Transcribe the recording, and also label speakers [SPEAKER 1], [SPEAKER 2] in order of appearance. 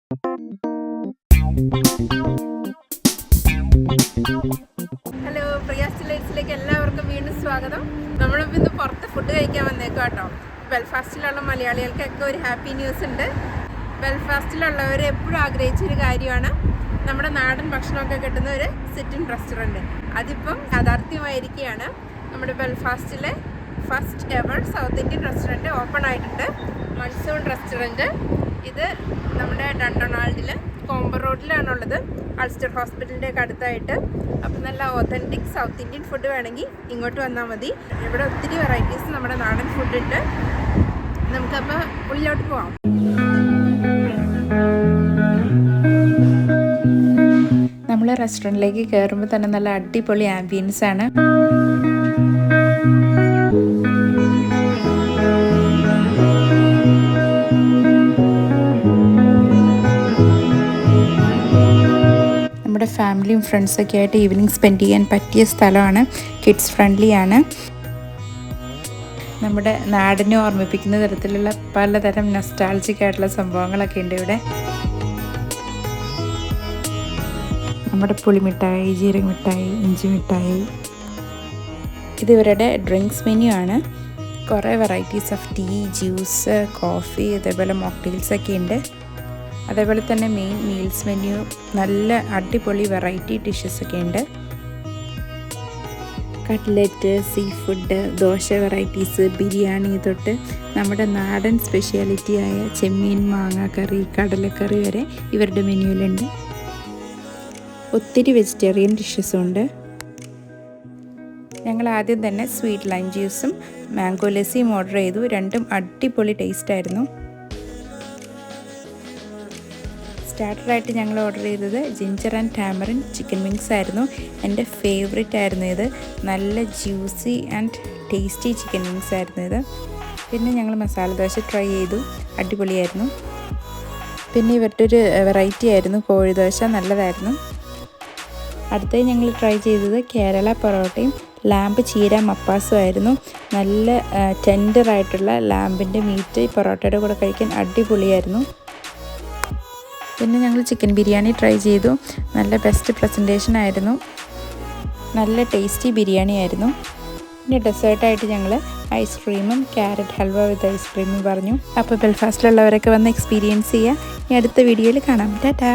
[SPEAKER 1] Hello, Priya's ലൈറ്റ്സിലേക്ക് എല്ലാവർക്കും വീണ്ടും സ്വാഗതം. നമ്മളിപ്പോൾ ഇന്ന് പുറത്ത് ഫുഡ് കഴിക്കാൻ വന്നേക്കും കേട്ടോ. ബെൽഫാസ്റ്റിലുള്ള മലയാളികൾക്കൊക്കെ ഒരു ഹാപ്പി ന്യൂസ് ഉണ്ട്. ബെൽഫാസ്റ്റിലുള്ളവർ എപ്പോഴും ആഗ്രഹിച്ചൊരു കാര്യമാണ് നമ്മുടെ നാടൻ ഭക്ഷണമൊക്കെ കിട്ടുന്ന ഒരു സിറ്റിൻ റെസ്റ്റോറൻറ്റ്. അതിപ്പം യാഥാർത്ഥ്യമായിരിക്കുകയാണ്. നമ്മുടെ ബെൽഫാസ്റ്റിലെ first ever south Indian restaurant open ആയിട്ടുണ്ട്. Monsoon restaurant. ഇത് നമ്മുടെ ഡണ്ടണാൾഡിൽ കോംബർ റോഡിലാണുള്ളത്, അൾസ്റ്റർ ഹോസ്പിറ്റലിൻ്റെ ഒക്കെ അടുത്തായിട്ട്. അപ്പം നല്ല ഒതൻറ്റിക് സൗത്ത് ഇന്ത്യൻ ഫുഡ് വേണമെങ്കിൽ ഇങ്ങോട്ട് വന്നാൽ മതി. ഇവിടെ ഒത്തിരി വെറൈറ്റീസ് നമ്മുടെ നാടൻ ഫുഡുണ്ട്. നമുക്കപ്പോൾ ഉള്ളിലോട്ട് പോവാം. നമ്മൾ റെസ്റ്റോറൻറ്റിലേക്ക് കയറുമ്പോൾ തന്നെ നല്ല അടിപൊളി ആംബിയൻസ് ആണ്. നമ്മുടെ ഫാമിലിയും ഫ്രണ്ട്സൊക്കെ ആയിട്ട് ഈവനിങ് സ്പെൻഡ് ചെയ്യാൻ പറ്റിയ സ്ഥലമാണ്. കിഡ്സ് ഫ്രണ്ട്ലി ആണ്. നമ്മുടെ നാടിനെ ഓർമ്മിപ്പിക്കുന്ന തരത്തിലുള്ള പലതരം നൊസ്റ്റാൾജിക് ആയിട്ടുള്ള സംഭവങ്ങളൊക്കെ ഉണ്ട് ഇവിടെ. നമ്മുടെ പുളിമിഠായി, ജീരകമിഠായി, ഇഞ്ചി മിഠായി. ഇതിവരുടെ ഡ്രിങ്ക്സ് മെനു ആണ്. കുറേ varieties of tea, juice, coffee, അതേപോലെ മോക്ടെയിൽസൊക്കെ ഉണ്ട്. അതേപോലെ തന്നെ മെയിൻ മീൽസ് മെനു, നല്ല അടിപൊളി വെറൈറ്റി ഡിഷസൊക്കെ ഉണ്ട്. Cutlet, sea food, dosa varieties, biryani തൊട്ട് നമ്മുടെ നാടൻ സ്പെഷ്യാലിറ്റിയായ ചെമ്മീൻ, മാങ്ങാക്കറി, കടലക്കറി വരെ ഇവരുടെ മെനുവിലുണ്ട്. ഒത്തിരി വെജിറ്റേറിയൻ ഡിഷസും ഉണ്ട്. ഞങ്ങൾ ആദ്യം തന്നെ സ്വീറ്റ് ലൈം ജ്യൂസും മാംഗോ ലസ്സിയും ഓർഡർ ചെയ്തു. രണ്ടും അടിപൊളി ടേസ്റ്റായിരുന്നു. സ്റ്റാർട്ടറായിട്ട് ഞങ്ങൾ ഓർഡർ ചെയ്തത് ginger and tamarind chicken wings ആയിരുന്നു. എൻ്റെ ഫേവറേറ്റ് ആയിരുന്നു ഇത്. നല്ല juicy and tasty chicken wings ആയിരുന്നു ഇത്. പിന്നെ ഞങ്ങൾ മസാല ദോശ ട്രൈ ചെയ്തു, അടിപൊളിയായിരുന്നു. പിന്നെ ഇവരുടെ ഒരു വെറൈറ്റി ആയിരുന്നു കോഴിദോശ, നല്ലതായിരുന്നു. അടുത്തായി ഞങ്ങൾ ട്രൈ ചെയ്തത് കേരള പൊറോട്ടയും ലാമ്പ് ചീര മപ്പാസും ആയിരുന്നു. നല്ല ടെൻഡറായിട്ടുള്ള ലാമ്പിൻ്റെ മീറ്റ് ഈ പൊറോട്ടയുടെ കൂടെ കഴിക്കാൻ അടിപൊളിയായിരുന്നു. പിന്നെ ഞങ്ങൾ ചിക്കൻ ബിരിയാണി ട്രൈ ചെയ്തു. നല്ല ബെസ്റ്റ് പ്രസൻറ്റേഷൻ ആയിരുന്നു. നല്ല ടേസ്റ്റി ബിരിയാണി ആയിരുന്നു. പിന്നെ ഡെസേർട്ടായിട്ട് ഞങ്ങൾ ഐസ്ക്രീമും ക്യാരറ്റ് ഹൽവ വിത്ത് ഐസ്ക്രീമും പറഞ്ഞു. അപ്പോൾ ബെൽഫാസ്റ്റിലുള്ളവരൊക്കെ വന്ന് എക്സ്പീരിയൻസ് ചെയ്യുക. ഇനി അടുത്ത വീഡിയോയിൽ കാണാം. ടാറ്റാ.